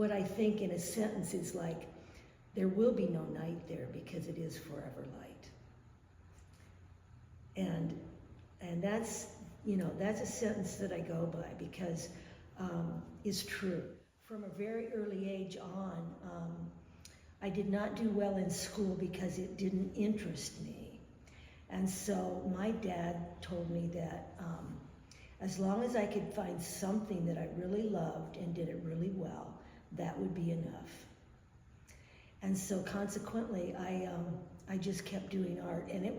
what I think in a sentence is like, there will be no night there because it is forever light. And that's, you know, that's a sentence that I go by because is true. From a very early age on, I did not do well in school because it didn't interest me. And so my dad told me that as long as I could find something that I really loved and did it really well, that would be enough. And so consequently, I just kept doing art. And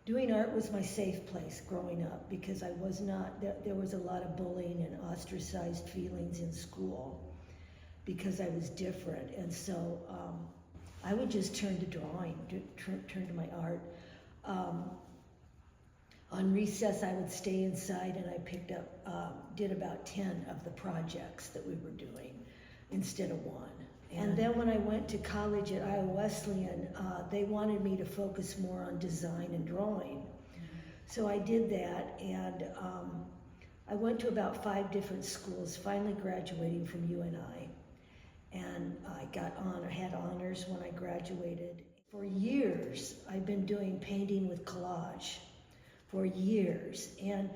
doing art was my safe place growing up because I was not, there was a lot of bullying and ostracized feelings in school because I was different. And so I would just turn to drawing, turn to my art. On recess, I would stay inside and I picked up, did about 10 of the projects that we were doing instead of one. And then when I went to college at Iowa Wesleyan, they wanted me to focus more on design and drawing. So I did that, and I went to about 5 different schools, finally graduating from UNI. And I had honors when I graduated. For years, I've been doing painting with collage, for years. And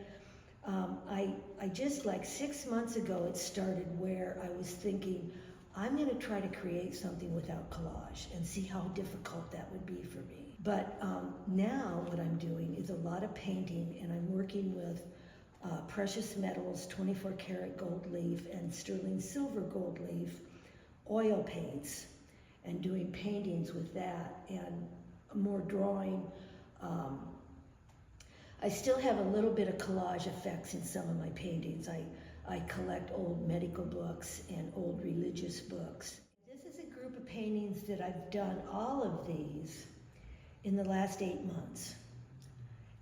I just, like 6 months ago, it started where I was thinking, I'm gonna try to create something without collage and see how difficult that would be for me. But now what I'm doing is a lot of painting, and I'm working with precious metals, 24 karat gold leaf and sterling silver gold leaf, oil paints, and doing paintings with that, and more drawing. I still have a little bit of collage effects in some of my paintings. I collect old medical books and old religious books. This is a group of paintings that I've done all of these in the last 8 months.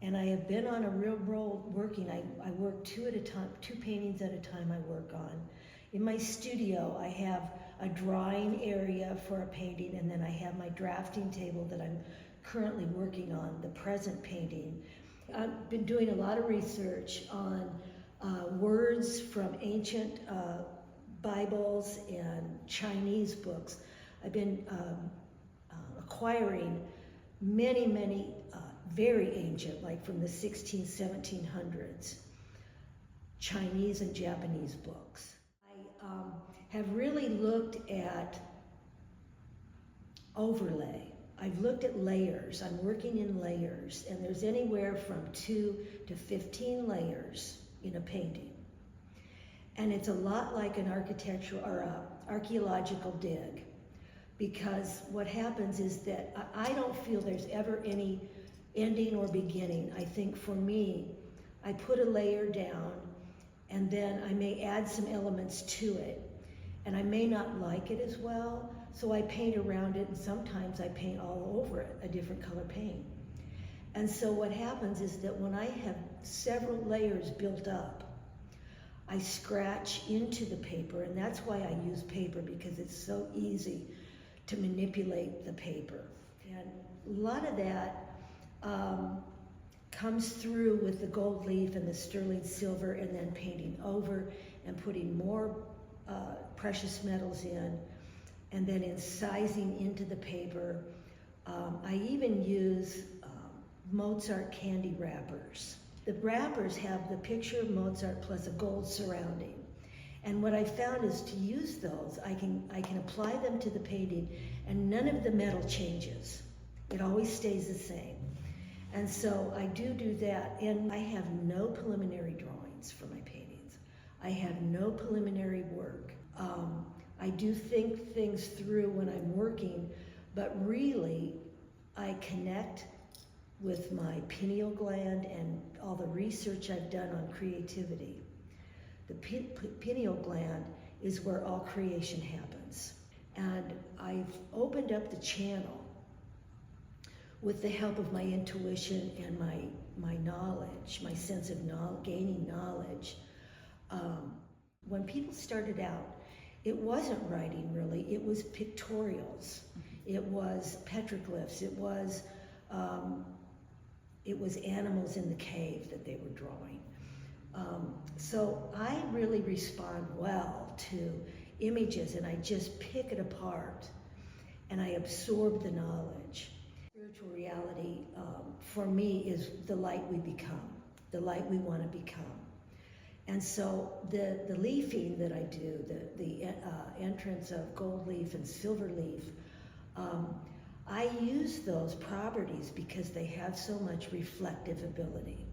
And I have been on a real roll working. I work 2 at a time, 2 paintings at a time I work on. In my studio, I have a drawing area for a painting, and then I have my drafting table that I'm currently working on, the present painting. I've been doing a lot of research on words from ancient Bibles and Chinese books. I've been acquiring many very ancient, like from the 1700s, Chinese and Japanese books. I have really looked at overlay. I've looked at layers. I'm working in layers, and there's anywhere from 2 to 15 layers in a painting. And it's a lot like an architectural or archeological dig, because what happens is that I don't feel there's ever any ending or beginning. I think for me, I put a layer down, and then I may add some elements to it, and I may not like it as well, so I paint around it, and sometimes I paint all over it, a different color paint. And so what happens is that when I have several layers built up, I scratch into the paper, and that's why I use paper, because it's so easy to manipulate the paper. And a lot of that comes through with the gold leaf and the sterling silver, and then painting over and putting more precious metals in, and then incising into the paper. I even use Mozart candy wrappers. The wrappers have the picture of Mozart plus a gold surrounding. And what I found is to use those, I can apply them to the painting, and none of the metal changes. It always stays the same. And so I do that, and I have no preliminary drawings for my paintings. I have no preliminary work. I do think things through when I'm working, but really I connect with my pineal gland and all the research I've done on creativity. The pineal gland is where all creation happens. And I've opened up the channel with the help of my intuition and my knowledge, my sense of gaining knowledge. When people started out, it wasn't writing really, it was pictorials. It was petroglyphs, it was animals in the cave that they were drawing. So I really respond well to images and I just pick it apart and I absorb the knowledge. Spiritual reality for me is the light we become, the light we want to become. And so the leafing that I do, the entrance of gold leaf and silver leaf, I use those properties because they have so much reflective ability.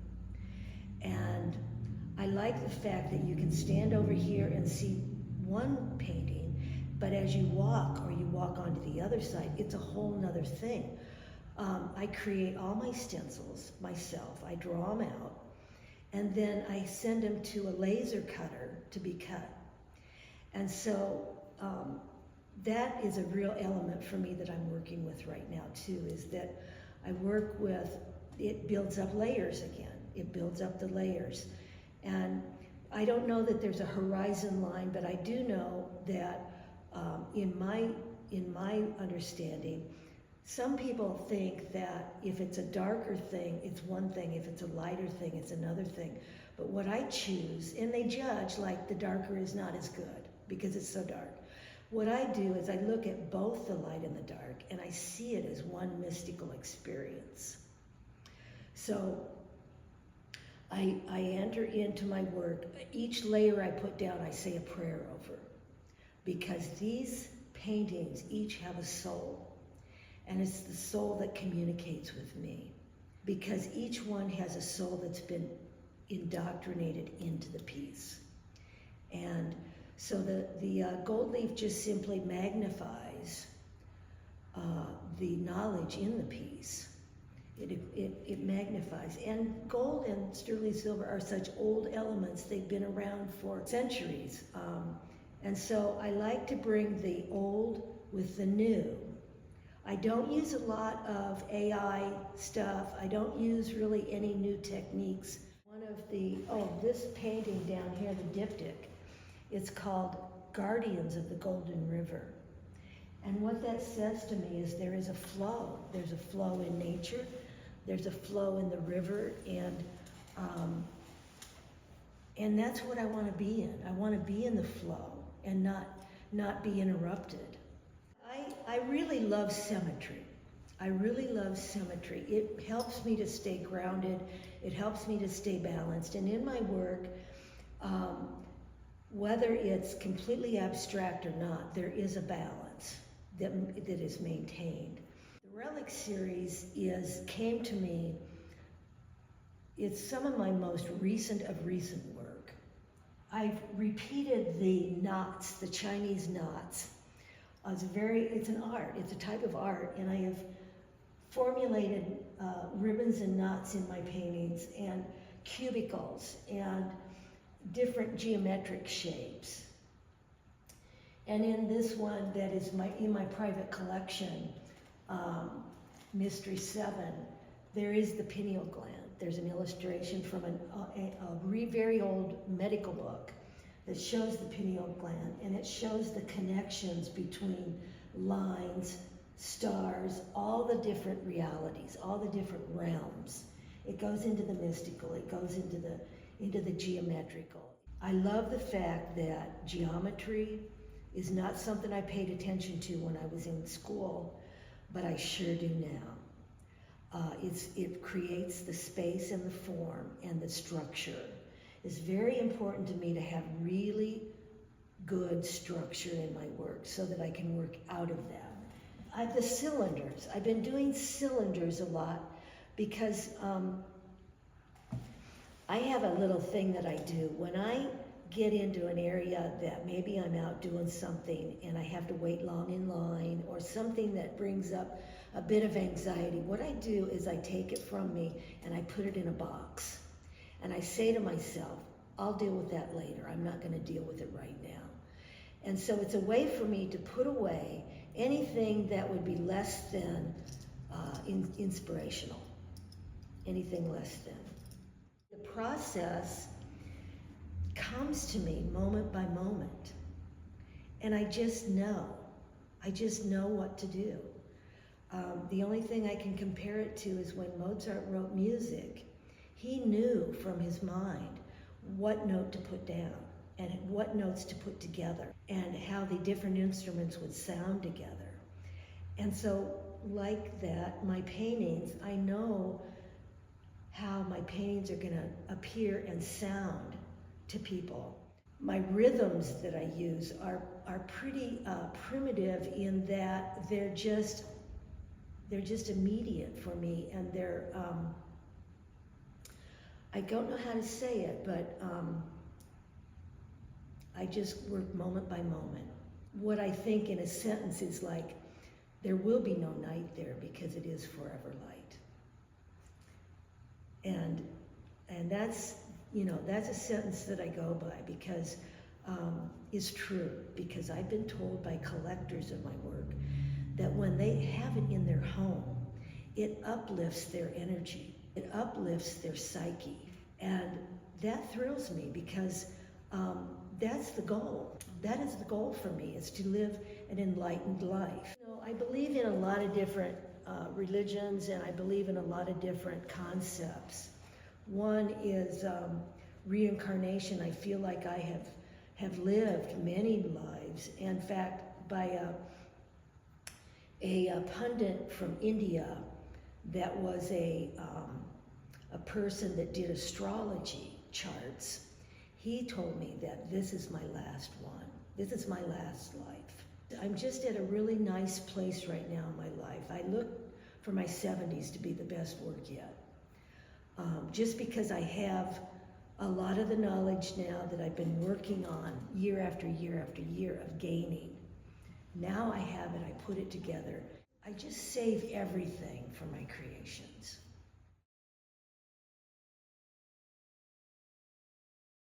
And I like the fact that you can stand over here and see one painting, but as you walk or you walk onto the other side, it's a whole nother thing. I create all my stencils myself. I draw them out, and then I send them to a laser cutter to be cut. And so that is a real element for me that I'm working with right now too, is that I work with, it builds up layers again. It builds up the layers. And I don't know that there's a horizon line, but I do know that in my understanding, some people think that if it's a darker thing, it's one thing. If it's a lighter thing, it's another thing. But what I choose, and they judge like the darker is not as good because it's so dark. What I do is I look at both the light and the dark, and I see it as one mystical experience. So I enter into my work. Each layer I put down, I say a prayer over, because these paintings each have a soul, and it's the soul that communicates with me, because each one has a soul that's been indoctrinated into the piece. And so the gold leaf just simply magnifies the knowledge in the piece. It magnifies. And gold and sterling silver are such old elements. They've been around for centuries. And so I like to bring the old with the new. I don't use a lot of AI stuff. I don't use really any new techniques. One of the, this painting down here, the diptych, it's called Guardians of the Golden River. And what that says to me is there is a flow. There's a flow in nature. There's a flow in the river, and that's what I want to be in. I want to be in the flow and not be interrupted. I really love symmetry. I really love symmetry. It helps me to stay grounded. It helps me to stay balanced. And in my work, whether it's completely abstract or not, there is a balance that is maintained. The Relic series came to me, it's some of my most recent work. I've repeated the knots, the Chinese knots. It's an art, it's a type of art, and I have formulated ribbons and knots in my paintings, and cubicles, and different geometric shapes. And in this one that is in my private collection, Mystery 7, there is the pineal gland. There's an illustration from a very old medical book that shows the pineal gland, and it shows the connections between lines, stars, all the different realities, all the different realms. It goes into the mystical, it goes into the geometrical. I love the fact that geometry is not something I paid attention to when I was in school, but I sure do now. It creates the space and the form and the structure. It's very important to me to have really good structure in my work so that I can work out of that. The cylinders, I've been doing cylinders a lot because I have a little thing that I do. When I get into an area that maybe I'm out doing something and I have to wait long in line, or something that brings up a bit of anxiety, what I do is I take it from me and I put it in a box. And I say to myself, I'll deal with that later. I'm not going to deal with it right now. And so it's a way for me to put away anything that would be less than inspirational, anything less than. The process comes to me moment by moment, and I just know what to do. The only thing I can compare it to is when Mozart wrote music, he knew from his mind what note to put down. and what notes to put together and how the different instruments would sound together. And so like that, my paintings, I know how my paintings are gonna appear and sound to people. My rhythms that I use are pretty primitive in that they're just immediate for me, and they're, I don't know how to say it, but I just work moment by moment. What I think in a sentence is like, there will be no night there because it is forever light. And that's, that's a sentence that I go by because is true, because I've been told by collectors of my work that when they have it in their home, it uplifts their energy, it uplifts their psyche. And that thrills me because that's the goal. That is the goal for me, is to live an enlightened life. I believe in a lot of different religions, and I believe in a lot of different concepts. One is reincarnation. I feel like I have lived many lives. In fact, by a pundit from India that was a person that did astrology charts, he told me that this is my last one. This is my last life. I'm just at a really nice place right now in my life. I look for my 70s to be the best work yet. Just because I have a lot of the knowledge now that I've been working on year after year after year of gaining. Now I have it, I put it together. I just save everything for my creations.